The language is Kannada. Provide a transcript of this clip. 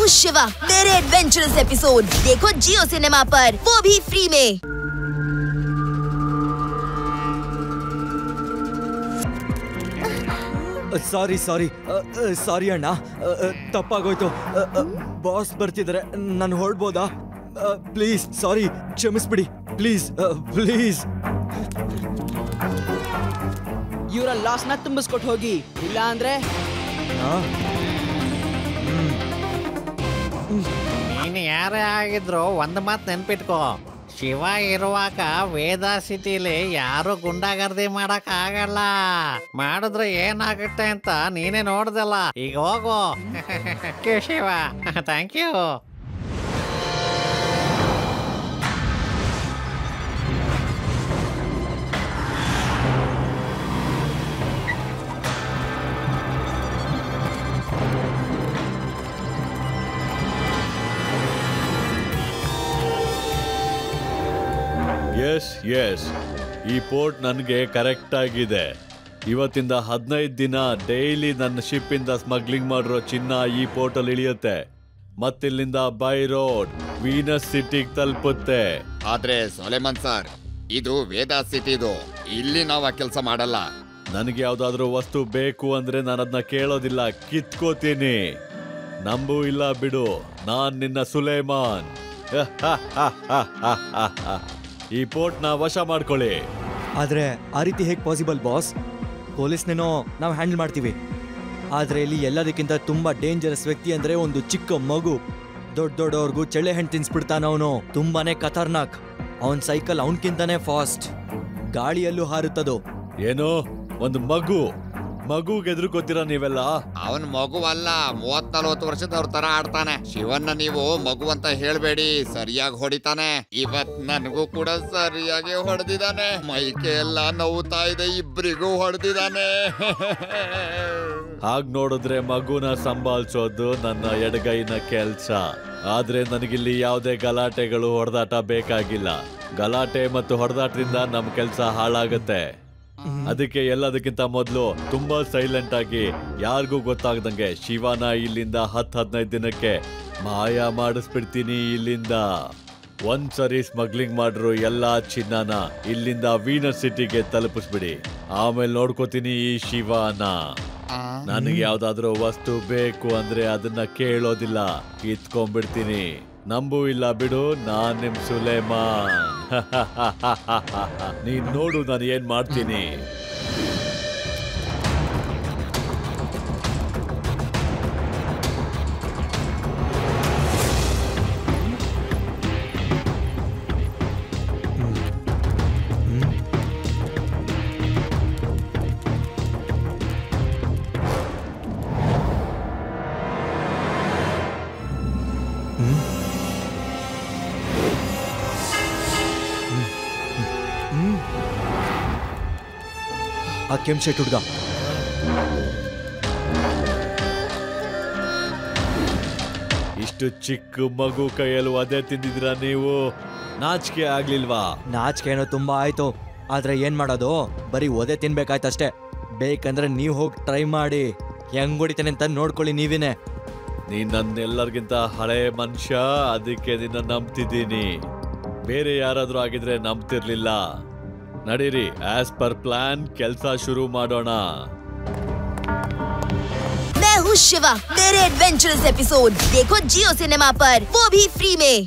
हूँ शिवा। मेरे एडवेंचरस एपिसोड देखो जियो सिनेमा पर, वो भी फ्री में। ಸಾರಿ ಸಾರಿ ಸಾರಿ ಅಣ್ಣ, ತಪ್ಪಾಗೋಯ್ತು. ಬಾಸ್ ಬರ್ತಿದ್ದಾರೆ, ನಾನು ಹೊರಡ್ಬೋದಾ? ಪ್ಲೀಸ್ ಸಾರಿ, ಕ್ಷಮಿಸ್ಬಿಡಿ ಪ್ಲೀಸ್ ಪ್ಲೀಸ್. ಇವರ ಲಾಸ್ನ ತುಂಬಿಸ್ಕೊಟ್ಟು ಹೋಗಿ, ಇಲ್ಲ ಅಂದ್ರೆ ನೀನು ಯಾರೇ ಆಗಿದ್ರು ಒಂದು ಮಾತು ನೆನ್ಪಿಟ್ಕೋ, ಶಿವ ಇರುವಾಗ ವೇದ ಸಿಟಿಲಿ ಯಾರು ಗುಂಡಾಗರ್ದಿ ಮಾಡಕ್ ಆಗಲ್ಲ. ಮಾಡಿದ್ರೆ ಏನಾಗುತ್ತೆ ಅಂತ ನೀನೇ ನೋಡ್ದಲ್ಲ. ಈಗ ಹೋಗು. Shiva, thank you. Yes yes, ಈ ಪೋರ್ಟ್ ನನಗೆ ಕರೆಕ್ಟ್ ಆಗಿದೆ. ಇವತ್ತಿಂದ 15 ದಿನ ಡೈಲಿ ನನ್ನ ಶಿಪ್ ಇಂದ ಸ್ಮಗ್ಲಿಂಗ್ ಮಾಡಿರೋ ಚಿನ್ನ ಈ ಪೋರ್ಟ್ ಅಲ್ಲಿ ಇಳಿಯುತ್ತೆ. ಮತ್ತಿಲ್ಲಿಂದ ಬೈ ರೋಡ್ ವೀನಸ್ ಸಿಟಿಗೆ ತಲುಪುತ್ತೆ. ಆದ್ರೆ ಸೊಲೆಮನ್ ಸರ್, ಇದು ವೇದಾ ಸಿಟಿದು, ಇಲ್ಲಿ ನಾವು ಕೆಲಸ ಮಾಡಲ್ಲ. ನನಗೆ ಯಾವ್ದಾದ್ರು ವಸ್ತು ಬೇಕು ಅಂದ್ರೆ ನಾನು ಅದನ್ನ ಕೇಳೋದಿಲ್ಲ, ಕಿತ್ಕೋತೀನಿ. ನಂಬು ಇಲ್ಲ ಬಿಡು, ನಾನ್ ನಿನ್ನ ಸುಲೇಮಾನ್. ಈ ಪೋರ್ಟ್ ನ ವಶ ಮಾಡ್ಕೊಳ್ಳಿ. ಆದ್ರೆ ಆ ರೀತಿ ಹೇಗೆ ಪಾಸಿಬಲ್ ಬಾಸ್? ಪೊಲೀಸ್ನೇನೋ ನಾವು ಹ್ಯಾಂಡಲ್ ಮಾಡ್ತೀವಿ, ಆದ್ರೆ ಇಲ್ಲಿ ಎಲ್ಲದಕ್ಕಿಂತ ತುಂಬಾ ಡೇಂಜರಸ್ ವ್ಯಕ್ತಿ ಅಂದ್ರೆ ಒಂದು ಚಿಕ್ಕ ಮಗು. ದೊಡ್ಡವ್ರಿಗೂ ಚಳ್ಳೆ ಹಣ್ಣು ತಿನ್ಸ್ಬಿಡ್ತಾನ ಅವನು. ತುಂಬಾನೇ ಖತರ್ನಾಕ್. ಅವನ್ ಸೈಕಲ್ ಅವನ್ಕಿಂತಾನೆ ಫಾಸ್ಟ್, ಗಾಳಿಯಲ್ಲೂ ಹಾರುತ್ತದು. ಏನು ಒಂದು ಮಗುಗೆ ಎದುರುಕೋತೀರಾ ನೀವೆಲ್ಲ? ಅವನ್ ಮಗುವಲ್ಲ, 30-40 ವರ್ಷದವ್ರ ತರ ಆಡ್ತಾನೆ. ಶಿವನ್ನ ನೀವು ಮಗು ಅಂತ ಹೇಳ್ಬೇಡಿ, ಸರಿಯಾಗಿ ಹೊಡಿತಾನೆ. ಇವತ್ ನನಗೂ ಕೂಡ ಸರಿಯಾಗಿ ಹೊಡೆದಿದ್ದಾನೆ. ಮೈಕೆ ಎಲ್ಲ ನೋವುತ್ತಾ ಇದೆ, ಇಬ್ರಿಗೂ ಹೊಡೆದಿದ್ದಾನೆ. ಹಾಗ್ ನೋಡಿದ್ರೆ ಮಗುನ ಸಂಭಾಳಿಸೋದು ನನ್ನ ಎಡಗೈನ ಕೆಲ್ಸ. ಆದ್ರೆ ನನಗಿಲ್ಲಿ ಯಾವುದೇ ಗಲಾಟೆಗಳು, ಹೊಡೆದಾಟ ಬೇಕಾಗಿಲ್ಲ. ಗಲಾಟೆ ಮತ್ತು ಹೊಡೆದಾಟದಿಂದ ನಮ್ ಕೆಲ್ಸ ಹಾಳಾಗತ್ತೆ. ಅದಕ್ಕೆ ಎಲ್ಲದಕ್ಕಿಂತ ಮೊದಲು ತುಂಬಾ ಸೈಲೆಂಟ್ ಆಗಿ ಯಾರಿಗೂ ಗೊತ್ತಾಗದಂಗೆ ಶಿವನ ಇಲ್ಲಿಂದ 10-15 ದಿನಕ್ಕೆ ಮಾಯ ಮಾಡಿಸ್ಬಿಡ್ತೀನಿ. ಇಲ್ಲಿಂದ ಒಂದ್ಸರಿ ಸ್ಮಗ್ಲಿಂಗ್ ಮಾಡ್ರು ಎಲ್ಲಾ ಚಿನ್ನನ ಇಲ್ಲಿಂದ ವೀನಸ್ ಸಿಟಿಗೆ ತಲುಪಿಸ್ಬಿಡಿ. ಆಮೇಲೆ ನೋಡ್ಕೋತೀನಿ ಈ ಶಿವನ. ನನಗೆ ಯಾವ್ದಾದ್ರು ವಸ್ತು ಬೇಕು ಅಂದ್ರೆ ಅದನ್ನ ಕೇಳೋದಿಲ್ಲ, ಕಿತ್ಕೊಂಡ್ಬಿಡ್ತೀನಿ. ನಂಬು ಇಲ್ಲ ಬಿಡು, ನಾನ್ ನಿಮ್ ಸುಲೇಮಾನ್. ನೀನ್ ನೋಡು ನಾನು ಏನ್ ಮಾಡ್ತೀನಿ. ಆ ಕೆಂಪ್ ಶರ್ಟ್ ಹುಡ್ಗ ಇಷ್ಟು ಚಿಕ್ಕ ಮಗು ಕೈಯಲ್ಲಿ ಅದೇ ತಿಂದಿದ್ರ ನೀವು? ನಾಚಿಕೆ ಆಗ್ಲಿಲ್ವಾ? ನಾಚಿಕೆ ಏನೋ ತುಂಬಾ ಆಯ್ತು, ಆದ್ರೆ ಏನ್ ಮಾಡೋದು, ಬರೀ ಒದೆ ತಿನ್ಬೇಕಾಯ್ತಷ್ಟೇ. ಬೇಕಂದ್ರೆ ನೀವ್ ಹೋಗಿ ಟ್ರೈ ಮಾಡಿ, ಹೆಂಗ್ ಹೊಡಿತೇನೆ ಅಂತ ನೋಡ್ಕೊಳ್ಳಿ ನೀವೇನೆ. ನೀನ್ ನನ್ನೆಲ್ಲರಿಗಿಂತ ಹಳೆ ಮನುಷ್ಯ, ಅದಕ್ಕೆ ನಿನ್ನ ನಂಬ್ತಿದ್ದೀನಿ. ಬೇರೆ ಯಾರಾದ್ರೂ ಆಗಿದ್ರೆ ನಂಬ್ತಿರ್ಲಿಲ್ಲ. ನಡೀರಿ, ಆಸ್ ಪರ್ ಪ್ಲಾನ್ ಕೆಲಸ ಶುರು ಮಾಡೋಣ. मैं हूँ शिवा। मेरे एडवेंचरस एपिसोड देखो जियो सिनेमा पर, वो भी फ्री में।